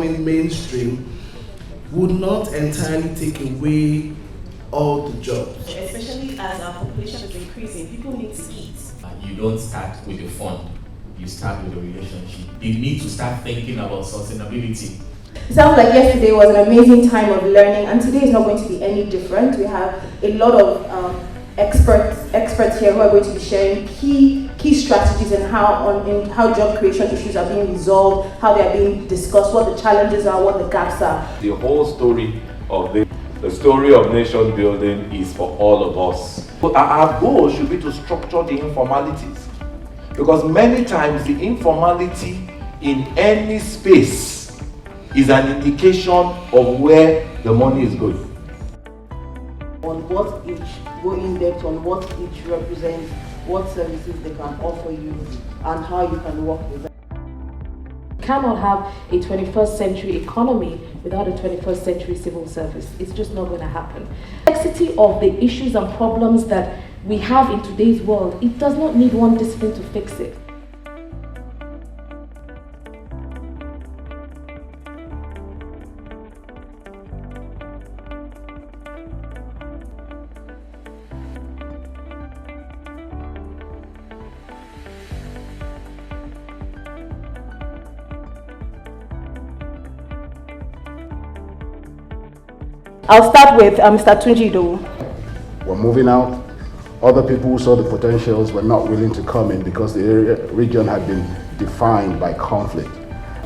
in mainstream would not entirely take away all the jobs. Especially as our population is increasing, people need to eat. You don't start with a fund, you start with a relationship. You need to start thinking about sustainability. It sounds like yesterday was an amazing time of learning, and today is not going to be any different. We have a lot of experts here who are going to be sharing key strategies and how job creation issues are being resolved, how they are being discussed, what the challenges are, what the gaps are. The whole story of the story of nation building is for all of us. Our goal should be to structure the informalities, because many times the informality in any space is an indication of where the money is going. On what each, go in depth on what each represents, what services they can offer you, and how you can work with them. You cannot have a 21st century economy without a 21st century civil service. It's just not going to happen. The complexity of the issues and problems that we have in today's world, it does not need one discipline to fix it. I'll start with Mr. Tunjido. We're moving out. Other people who saw the potentials were not willing to come in because the region had been defined by conflict.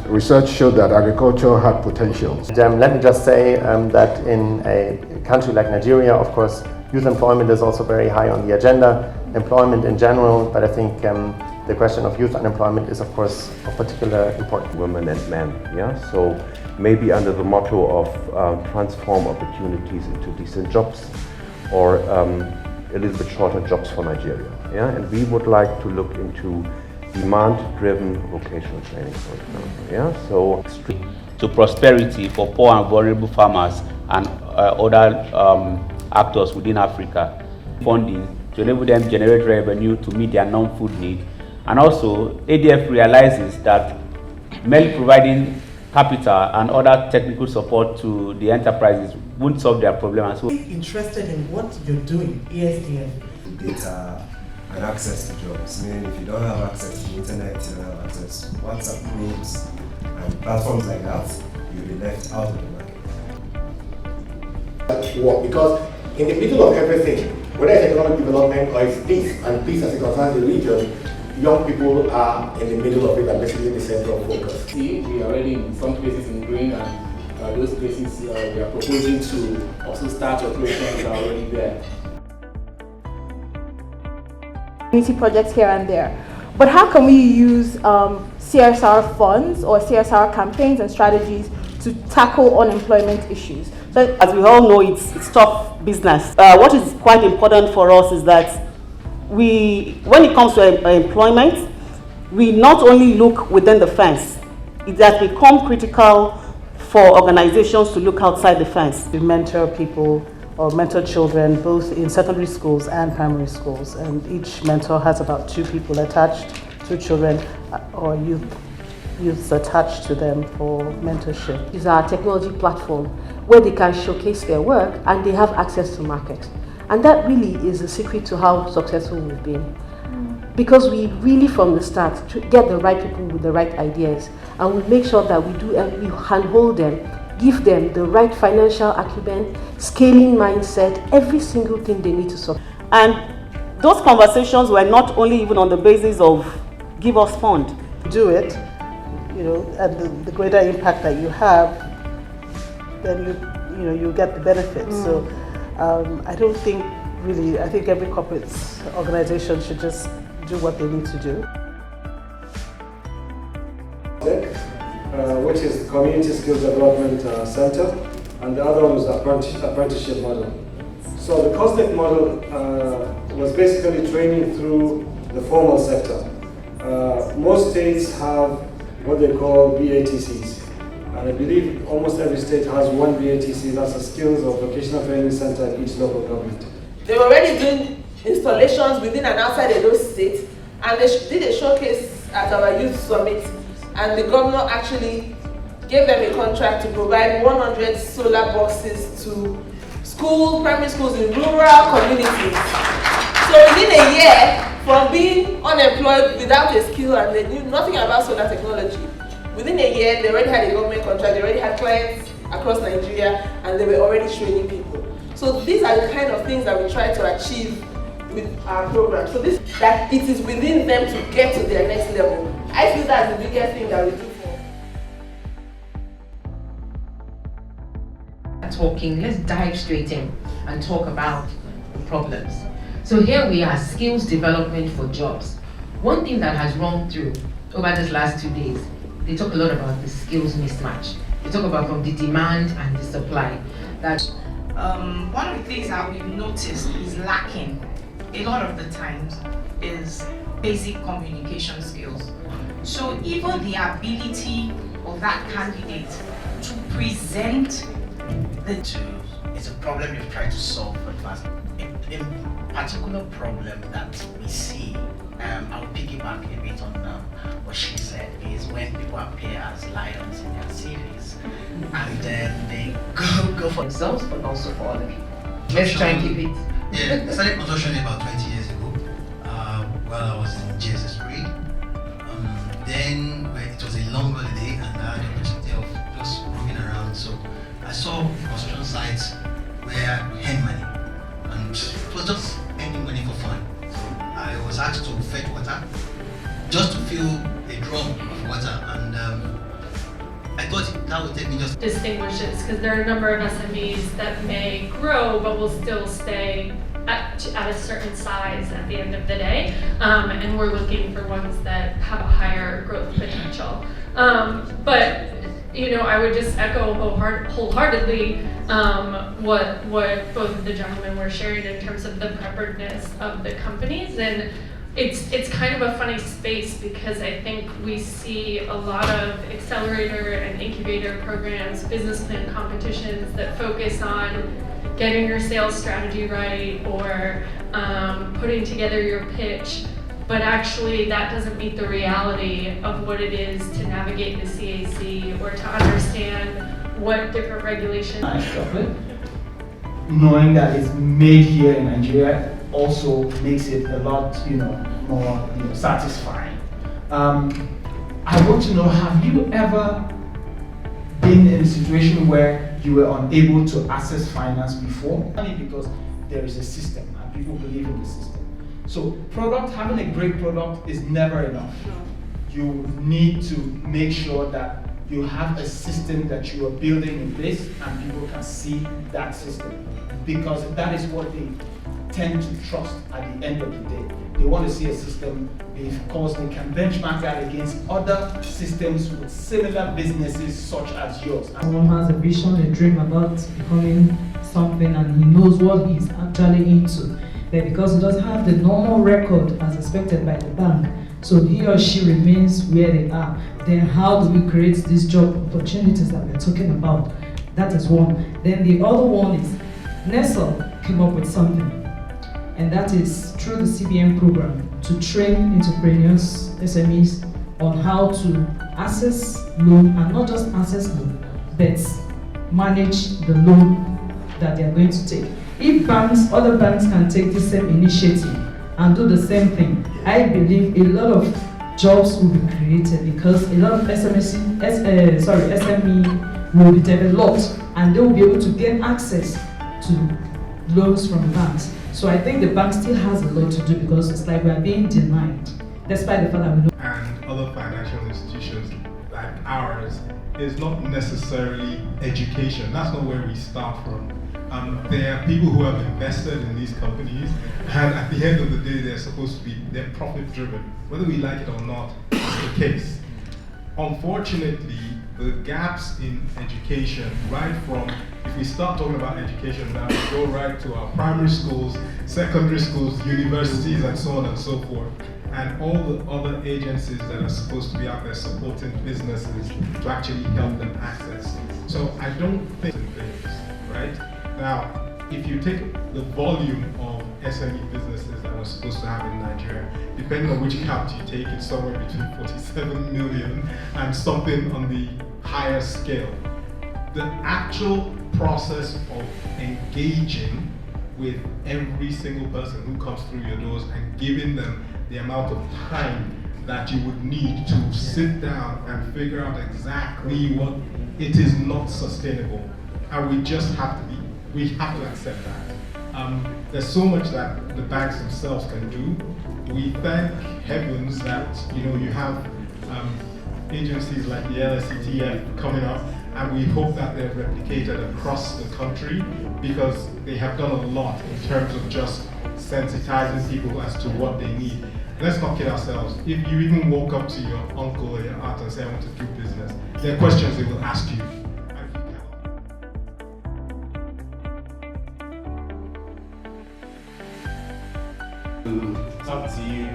Research showed that agriculture had potentials. Let me just say that in a country like Nigeria, of course, youth employment is also very high on the agenda, employment in general, but I think the question of youth unemployment is, of course, of particular importance. Women and men, yeah? So maybe under the motto of transform opportunities into decent jobs, or a little bit shorter jobs for Nigeria, yeah? And we would like to look into demand-driven vocational training, for example, yeah? So to prosperity for poor and vulnerable farmers and other actors within Africa. Funding to enable them generate revenue to meet their non-food need. And also, ADF realizes that merely providing capital and other technical support to the enterprises won't solve their problem. And so, interested in what you're doing, ESDF. Data and access to jobs. Meaning, if you don't have access to the internet, you don't have access to WhatsApp groups and platforms like that, you'll be left out of the market. Because in the middle of everything, whether it's economic development or it's peace, and peace as it concerns the region, young people are in the middle of it and basically the center of focus. See, we are already in some places in green, and those places we are proposing to also start operations are already there. Community projects here and there. But how can we use CSR funds or CSR campaigns and strategies to tackle unemployment issues? So, as we all know, it's tough business. What is quite important for us is that when it comes to employment, we not only look within the fence. It has become critical for organizations to look outside the fence. We mentor people or mentor children both in secondary schools and primary schools, and each mentor has about 2 people attached, 2 children or youths attached to them for mentorship. It's our technology platform where they can showcase their work and they have access to market. And that really is the secret to how successful we've been. Because we really from the start get the right people with the right ideas, and we make sure that we handhold them, give them the right financial acumen, scaling mindset, every single thing they need to solve. And those conversations were not only even on the basis of give us fund. Do it, and the greater impact that you have, then you get the benefits. So I don't think really, I think every corporate organization should just do what they need to do. Which is Community Skills Development Center, and the other one is Apprenticeship model. So the COSDEC model was basically training through the formal sector. Most states have what they call BATCs. And I believe almost every state has one BATC, that's a skills or vocational training center in each local government. They were already doing installations within and outside of those states, and they did a showcase at our youth summit, and the governor actually gave them a contract to provide 100 solar boxes to primary schools in rural communities. So within a year, from being unemployed without a skill and they knew nothing about solar technology, within a year they already had a government contract, they already had clients across Nigeria, and they were already training people. So these are the kind of things that we try to achieve with our program. So that it is within them to get to their next level. I feel that's the biggest thing that we do for. Talking, let's dive straight in and talk about the problems. So here we are, skills development for jobs. One thing that has run through over these last 2 days, they talk a lot about the skills mismatch. They talk about from the demand and the supply. That one of the things that we've noticed is lacking a lot of the times is basic communication skills. So even the ability of that candidate to present it's a problem you've tried to solve for the past. A particular problem that we see, I'll piggyback a bit on what she said, is when people appear as lions in their series and then they go for themselves but also for other people. Let's try and keep it. Yeah, I started consulting about 20 years ago while I was in JSS grade. Then it was a long holiday and I had the opportunity of just roaming around. So I saw construction sites where we had money, and it was just earning money for fun. So I was asked to fetch water, just to fill a drum of water, and I thought that would take me just distinguishes, because there are a number of SMEs that may grow but will still stay at a certain size at the end of the day, and we're looking for ones that have a higher growth potential. But you know, I would just echo wholeheartedly what both of the gentlemen were sharing in terms of the preparedness of the companies. And it's kind of a funny space because I think we see a lot of accelerator and incubator programs, business plan competitions that focus on getting your sales strategy right or putting together your pitch. But actually that doesn't meet the reality of what it is to navigate the CAC or to understand what different regulations. Knowing that it's made here in Nigeria also makes it a lot, more satisfying. I want to know, have you ever been in a situation where you were unable to access finance before? Only because there is a system and people believe in the system. So having a great product is never enough. You need to make sure that you have a system that you are building in place and people can see that system, because that is what they tend to trust at the end of the day. They want to see a system because they can benchmark that against other systems with similar businesses such as yours. Someone has a vision, a dream about becoming something, and he knows what he's actually into. But because he doesn't have the normal record as expected by the bank, so he or she remains where they are, then how do we create these job opportunities that we're talking about? That is one. Then the other one is NESL came up with something, and that is through the CBN program to train entrepreneurs, SMEs, on how to access loan, and not just access loan, but manage the loan that they are going to take. If other banks can take the same initiative and do the same thing, I believe a lot of jobs will be created, because a lot of SME will be developed and they will be able to get access to loans from banks. So I think the bank still has a lot to do, because it's like we are being denied, despite the fact that we know. And other financial institutions like ours is not necessarily education. That's not where we start from. There are people who have invested in these companies, and at the end of the day, they're profit driven. Whether we like it or not, it's the case. Unfortunately, the gaps in education, right from, if we start talking about education now, we go right to our primary schools, secondary schools, universities, and so on and so forth, and all the other agencies that are supposed to be out there supporting businesses to actually help them access. So I don't think things, right? Now, if you take the volume of SME businesses that we're supposed to have in Nigeria, depending on which count you take, it's somewhere between 47 million and something on the higher scale. The actual process of engaging with every single person who comes through your doors and giving them the amount of time that you would need to sit down and figure out exactly what it is not sustainable. And we just have to accept that. There's so much that the banks themselves can do. We thank heavens that you have agencies like the LSETF coming up, and we hope that they're replicated across the country, because they have done a lot in terms of just sensitizing people as to what they need. Let's not kid ourselves. If you even walk up to your uncle or your aunt and say, I want to do business, there are questions they will ask you. To talk to you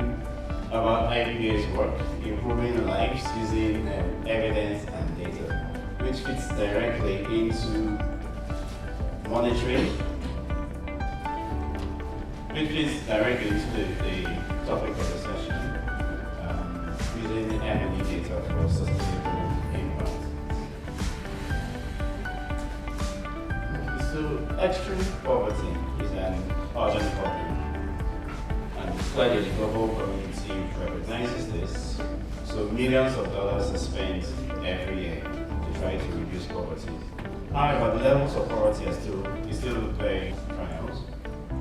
about IBA's work, improving lives using evidence and data, which fits directly into monitoring, which fits directly into the topic of the session, using M&E data for sustainable impact. So, extreme poverty is an urgent problem, and clearly the global community recognizes this. So millions of dollars are spent every year to try to reduce poverty. However, the levels of poverty is still very trials,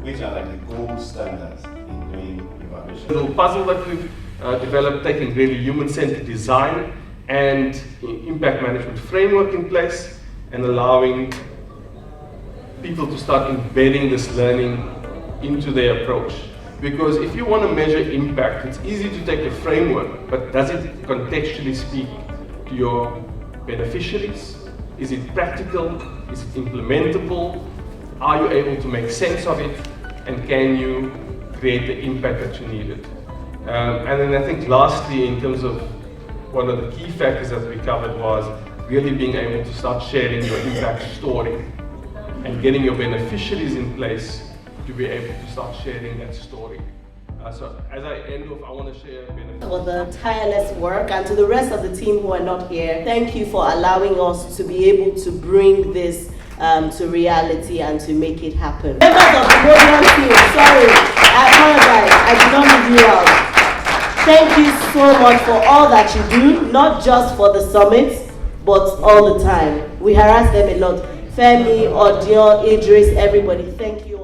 which are like the gold standards in doing evaluation. The little puzzle that we've developed, taking really human-centered design and impact management framework in place, and allowing people to start embedding this learning into their approach. Because if you want to measure impact, it's easy to take a framework, but does it contextually speak to your beneficiaries? Is it practical? Is it implementable? Are you able to make sense of it? And can you create the impact that you needed? And then I think lastly, in terms of one of the key factors that we covered was really being able to start sharing your impact story and getting your beneficiaries in place to be able to start sharing that story. So as I end off, I want to share for the tireless work, and to the rest of the team who are not here, thank you for allowing us to be able to bring this to reality and to make it happen. Members of the podium team, sorry, I apologize, I did not leave you out. Thank you so much for all that you do, not just for the summit, but all the time. We harass them a lot. Femi, Odion, Idris, everybody, thank you.